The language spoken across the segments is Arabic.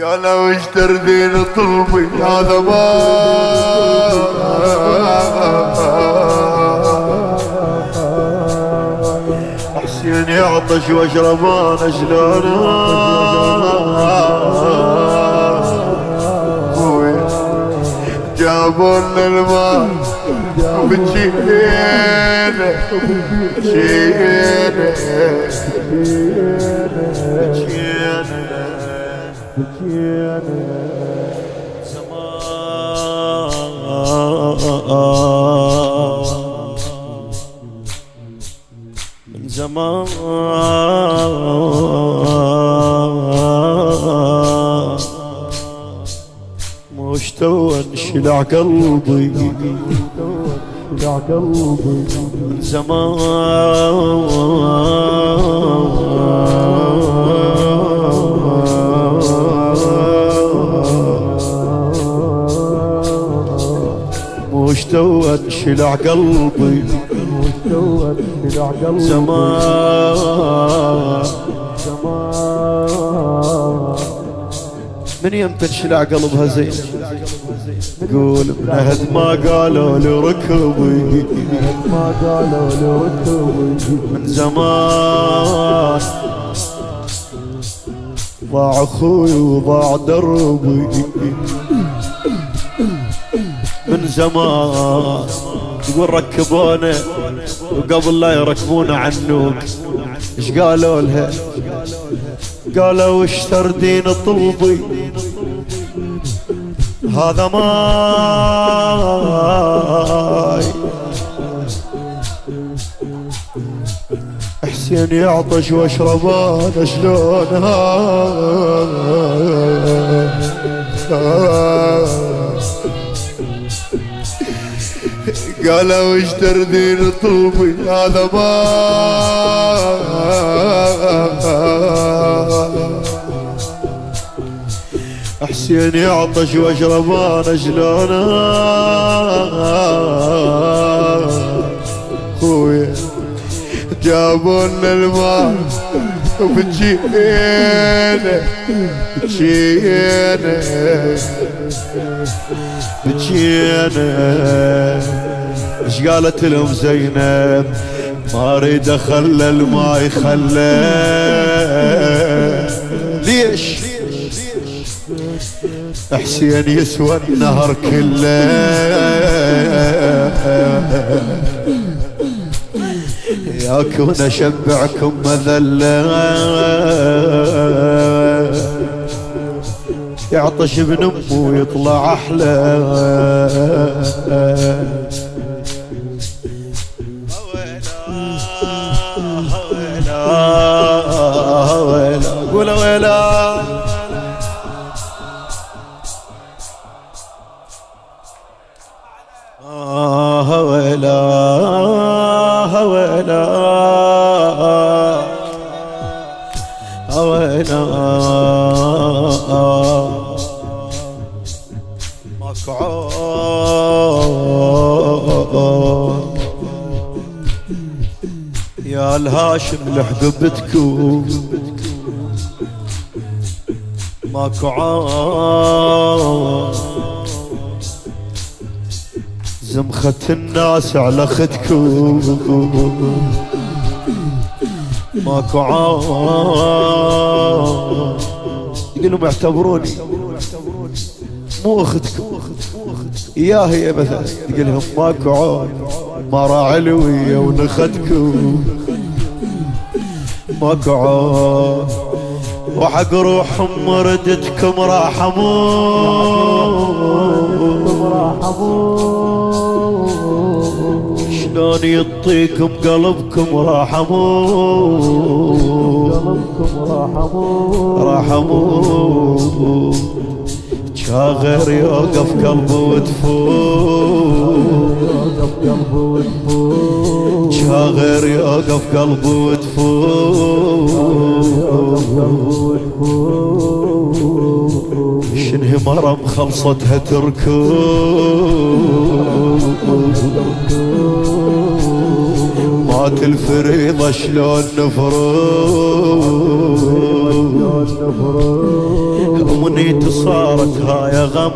قالوا وش تردين طلبي هذا ما حسين يعطش واشرب انا شلون جابوا لنا الماء وبجينا بجينا من زمان مشتوى انشلع قلبي من مشتوى انشلع قلبي زمان من يمتى انشلع قلبها زين قول من هد ما قالوا لي ركبي من زمان ضاع اخوي وضاع دربي من زمان يقول ركبونا وقبل لا يركبونا عنوك ايش قالوا لها قالوا وش تردين طلبي هذا ماي حسين يعطش واشرب انا شلون قالوا وش تردين طلبي هذا حسين يعطش واشرب انا شلون خويا جابوا لنا الماء وبجينا ايش قالت لهم زينب ما اريد اخلى الماء يخلى ليش حسين يسوى النهر كله ياكون اشبعكم مذله يعطش ابن امه ويطلع احلى قول ويلا ويلا ويلا ويلا ماكو عود يا الهاشم لحقبتكم ماكو عود زمخة الناس على خدكم ماكو عاد يقولوا يعتبروني مو اختكم اياه هي مثلا تقول لهم ماكو عاد مرا علوية ونختكم ماكو عاد وحق روحهم ردتكم شلون يطيكم قلبكم راحموا شاغر يوقف قلبه وتفوت شاغر يوقف قلبه وتفوت شنه مرم خلصتها تركوب مات الفريضة شلون نفرض منيت صارت هاي غم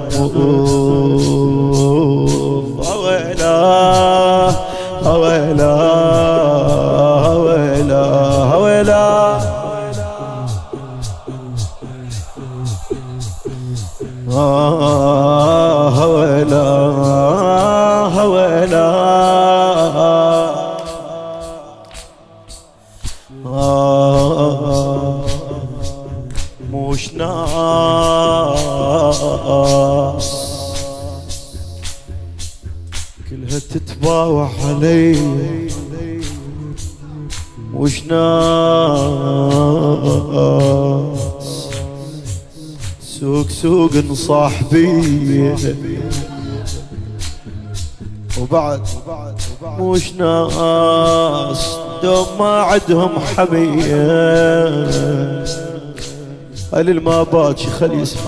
ويلا ويلا ويلا ويلا ويلا ويلا مش ناس كلها تتباوع علي مش ناس سوق نصاح بيه وبعد مش ناس دوم ما عندهم حمية قال ما باكي خلي يسمع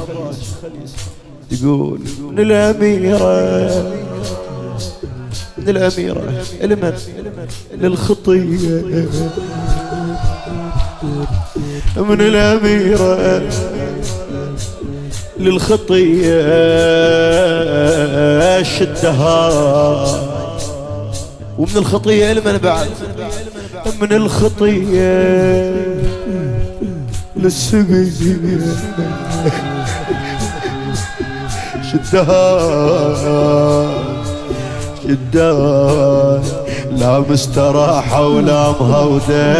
يقول من الأميرة المن للخطية من الأميرة للخطية شدها ومن الخطية المن بعد من الخطية للسبيل شدها لا مستراحة ولا مهودة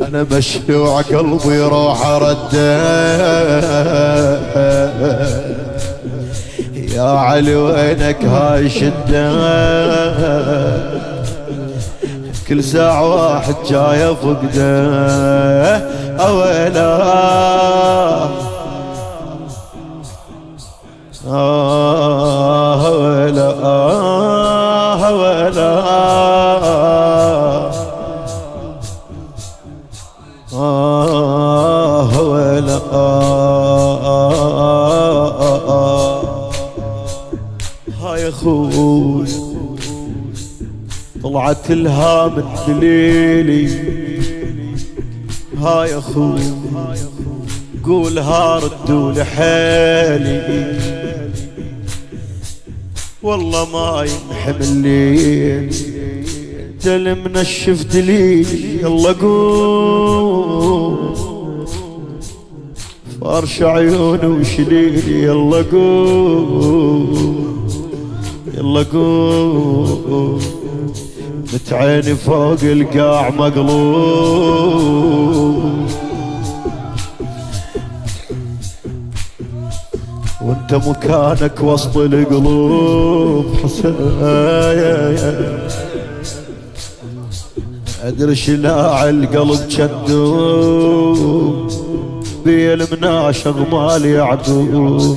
أنا مشلوع قلبي روح أرده يا علي وينك هاي شدة كل ساعة واحد جاي فقده أويلا أويلا أويلا أويلا هاي أخوي طلعت لها من دليلي هاي أخوي قولها ردوا لحالي والله ما ينحمل لي دل منشف دليلي يلا قوم فارش عيوني وشليلي يلا قوم يلا قوم متعيني فوق القاع مقلوب وانت مكانك وسط القلوب حسن ادري شلاع القلب جدوب بي المناشغ مالي عدو